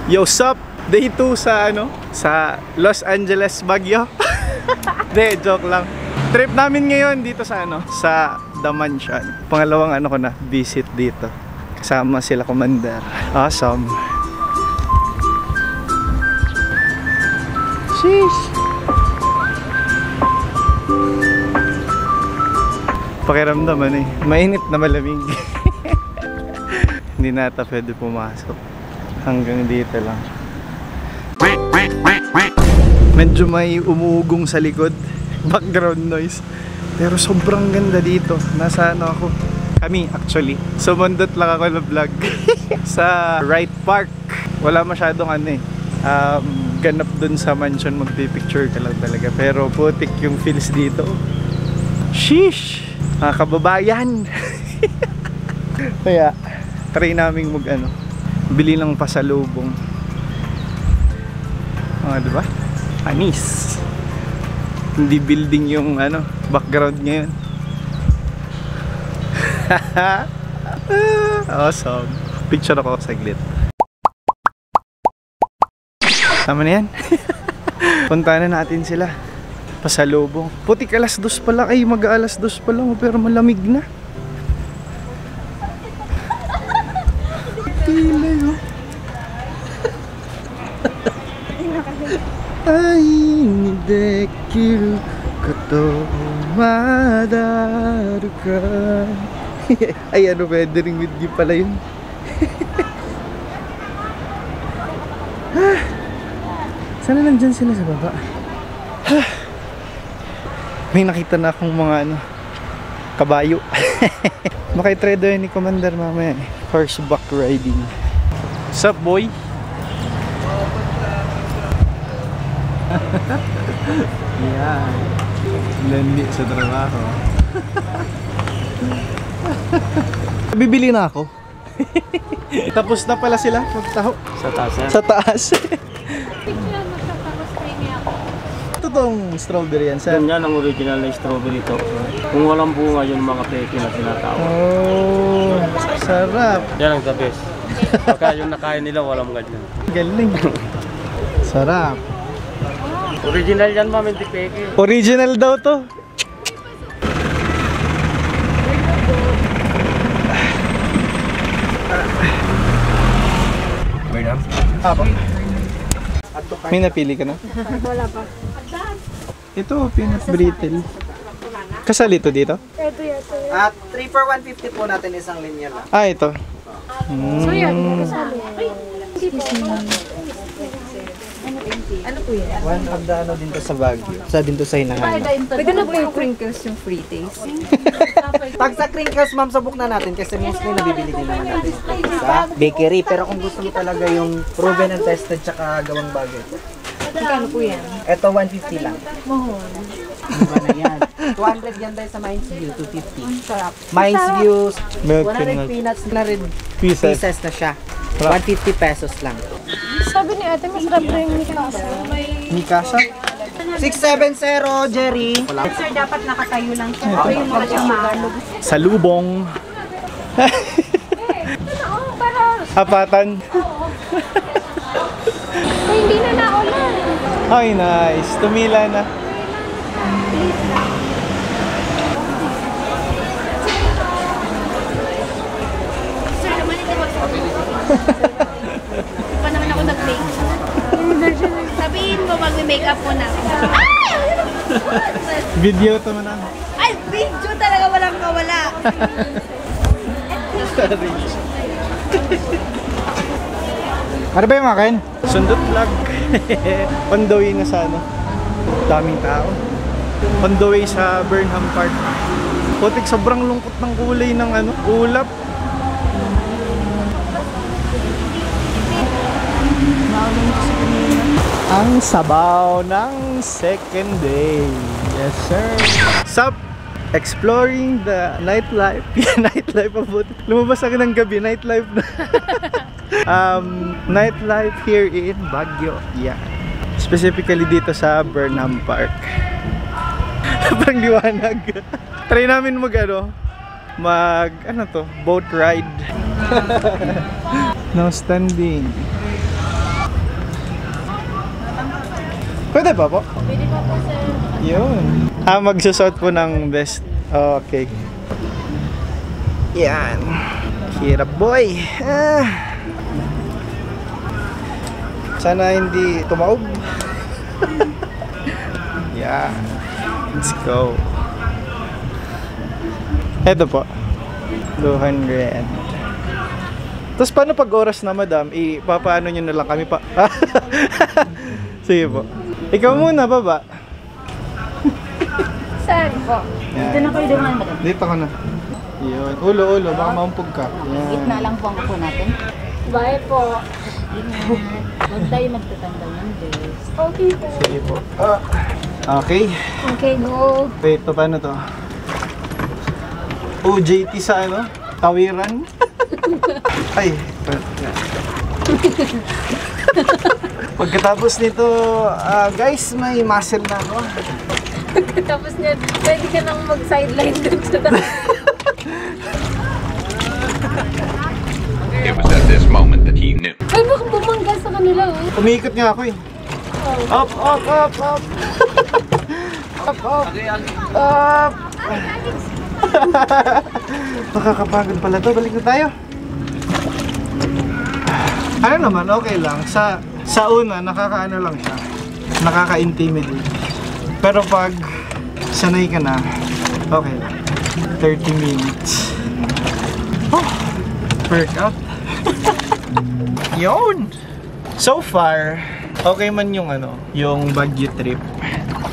Yo, sup? Day 2 sa ano? Sa Los Angeles, Baguio. De, joke lang. Trip namin ngayon dito sa ano? Sa The Mansion. Pangalawang ano ko na, visit dito. Kasama sila Commander. Awesome. Sheesh. Pakiramdam ano eh. Mainit na malamig. Hindi na ata pwede pumasok. Hanggang dito lang. Medyo may umuugong sa likod. Background noise. Pero sobrang ganda dito. Nasa ano ako? Kami actually. Sumundot lang ako ng vlog. Sa Wright Park. Wala masyadong ano eh. Ganap dun sa mansion. Magpipicture ka lang talaga. Pero putik yung feels dito. Sheesh! Mga kababayan! Kaya try naming mag ano, bili ng pasalubong. Diba? Anis. Hindi building yung ano, background ngayon. Awesome. Picture ako saglit. Tama na yan. Puntahan na natin sila. Pasalubong. Putik alas 2 pa lang. Ay, mag-alas 2 pa lang. Pero malamig na. Pilay, oh. Ay, nidekiru koto madaru ka. Ay, ano, weathering with you pala yun. Sana nandyan sila sa baba. May nakita na akong mga ano, kabayo. Makitry doon ni Commander mamaya eh. Horseback riding. Sup boy? Yan. Landi sa trabaho. Bibili na ako. Tapos na pala sila magtaho. Sa taas yan? Sa taas. Itong strawberry yan, sir? Yan ang original na strawberry to. Kung walang bunga yun, mga peke na tinatawag. Oh, sarap. Yan ang the best. Pagka yung nakain nila, walang ganyan. Galing. Sarap. Original yan, ma'am, hindi peke. Original daw to. Madam? Apa? May napili ka na? Wala pa. Ito, peanut brittle. Kasali ito dito? Ito ito. At 3 for 150 po natin isang linya lang. Ah, ito. So yan, kasali. Ano po yan? One of the ano din to sa Baguio. Sa din to sa hinahanap. Pwede na po yung crinkles yung free taste. Pag sa crinkles, ma'am, sabok na natin kasi mostly nabibili din naman natin sa bakery. Pero kung gusto mo talaga yung proven and tested tsaka gawang bagay. Magkano po yan? Ito 150 lang. Mahon. Iba na yan. 200 yan tayo sa Mines View, 250. Sarap. Mines View, Milk 100 peanuts na rin. pieces. Pieces na siya. 150 pesos lang. Sabi ni ate, masarap na yung Mikasa. Mikasa? 670, Jerry. Sir, dapat nakatayo lang siya. Ito yung mga siyang Salubong. Apatan. Ay, hindi na naulan. Ay, nice. Tumila na. Sir, naman ito pa naman ako nag-make. Sabihin mo mag-makeup mo na. Video to man. Ay, video talaga walang kawala. Ano ba yung akin? Sundot vlog. On the way na sa ano. Daming tao. On the way sa Burnham Park. Putik, sobrang lungkot ng kulay ng ano, ulap. Ang sabaw ng second day. Yes sir. Sup? Exploring the nightlife. Nightlife of what? Lumabas ako ng gabi, nightlife na. Nightlife here in Baguio. Yeah. Specifically dito sa Burnham Park. Parang liwanag. Try namin ano to, boat ride. No standing. Pwede pa po? Pwede pa po, sir. Yun. Magsusot po ng best. Okay. Yan. Hirap boy. Sana hindi tumaob. Yeah. Let's go. Ito po. 200. Tapos paano pag oras na madam? Papaano nyo na lang kami pa? Sige po. Ikaw muna baba. Saan po? Dito na kayo dumaan, madam. Dito ka na. Yun. Ulo. Baka maumpog ka. Yan. Gitna lang po ang upo natin. Bye po. Huwag tayo magtatanggal ng dress. Okay po. Sige po. Okay. Okay, go. Wait, paano to? OJT sa ano? Tawiran? Ay. Pagkatapos nito, guys, may muscle na ako. Tapos niya, pwede ka nang mag-sideline dun sa taas. It was at this moment that he knew. Ay, baka bumangga sa kanila, oh. Umiikot nga ako eh. Up. Up. Nakakapagod pala to. Balik na tayo. Ano naman, okay lang. Sa una, nakakaano lang siya. Nakaka-intimidate. Pero pag sanay ka na, okay lang. 30 minutes. Oh, workout. Yun! So far, okay man yung yung Baguio trip.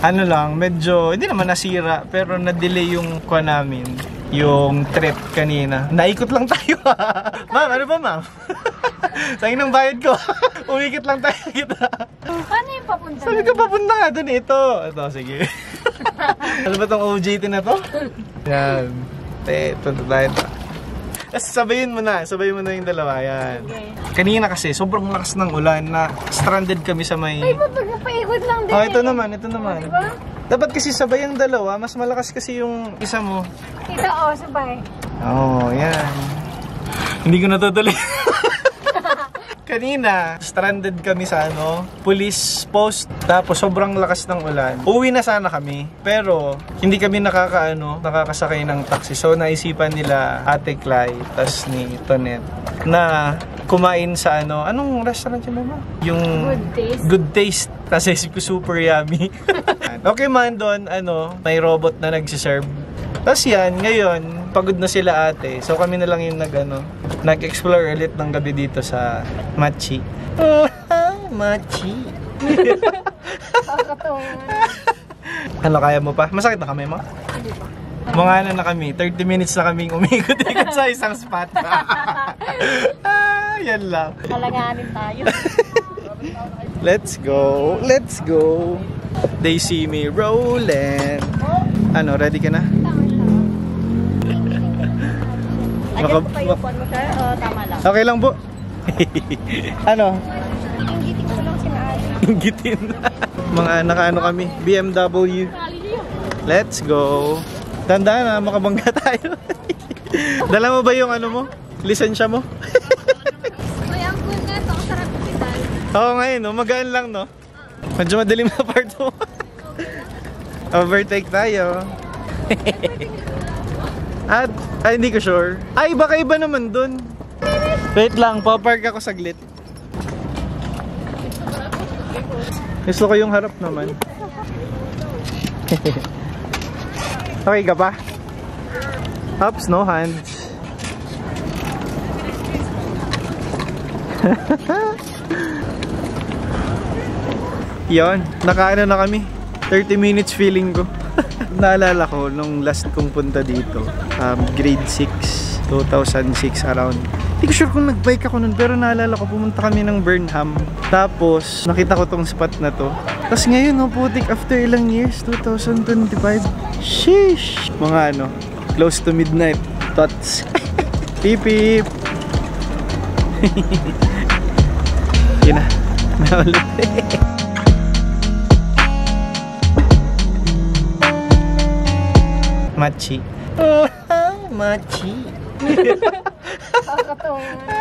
Ano lang, medyo, hindi naman nasira, pero na-delay yung kuha namin. Yung trip kanina. Naikot lang tayo. Ma'am, ano ba ma'am? Sayang ng bayad ko. Umikit lang tayo kita. Paano yung papunta? Sabi ko papunta nga dun ito. Ito, sige. Ano ba tong OJT na to? Yan. Punta tayo. Sabayin mo na yung dalawa. Yan. Okay. Kanina kasi, sobrang lakas ng ulan na stranded kami sa may... Ay, magpapaikot lang din. Oh, ito naman. Diba? Dapat kasi sabay ang dalawa, mas malakas kasi yung isa mo. Kita, oh, sabay. Oh, yan. Hindi ko natutuloy. Kanina, stranded kami sa police post. Tapos sobrang lakas ng ulan. Uwi na sana kami, pero hindi kami nakakasakay ng taxi. So naisipan nila Ate Clay, tas ni Tonet, na kumain sa anong restaurant yun mama? Yung Good Taste. Good Taste. Kasi super yummy. Okay man doon, may robot na nagsiserve. Tapos yan, ngayon, pagod na sila ate. So kami na lang yung nag-explore ulit ng gabi dito sa Machi. Machi. Ano, kaya mo pa? Masakit na kami mo? Mga na kami. 30 minutes na kaming umikot-ikot sa isang spot. Yan lang. Kalanganin tayo. Let's go. They see me rolling. Ready ka na? Ayan pa yung phone mo, sir? O, tama lang. Okay lang po. Inggitin ko lang sinaali. Inggitin. Mga kami, BMW. Let's go. Tandaan na, makabangga tayo. Dala mo ba yung mo? Lisensya mo? Uy, ang good nga ito. Ang sarap hospital. Oo, ngayon, magaan lang, no? Medyo madilim na part mo. Overtake tayo. Hindi ko sure. Ay, baka iba naman dun. Wait lang, papark ako saglit. Gusto ko yung harap naman. Okay ka pa? Ups, no hands. Yon, nakaano na kami. 30 minutes feeling ko. Naalala ko nung last kong punta dito, grade 6, 2006 around. Hindi ko sure kung nagbike ako nun, pero naalala ko pumunta kami ng Burnham. Tapos nakita ko tong spot na to. Tapos ngayon, putik, after ilang years, 2025. Sheesh! Mga close to midnight thoughts. Beep beep! Yun na, naulit. Machi. Machi.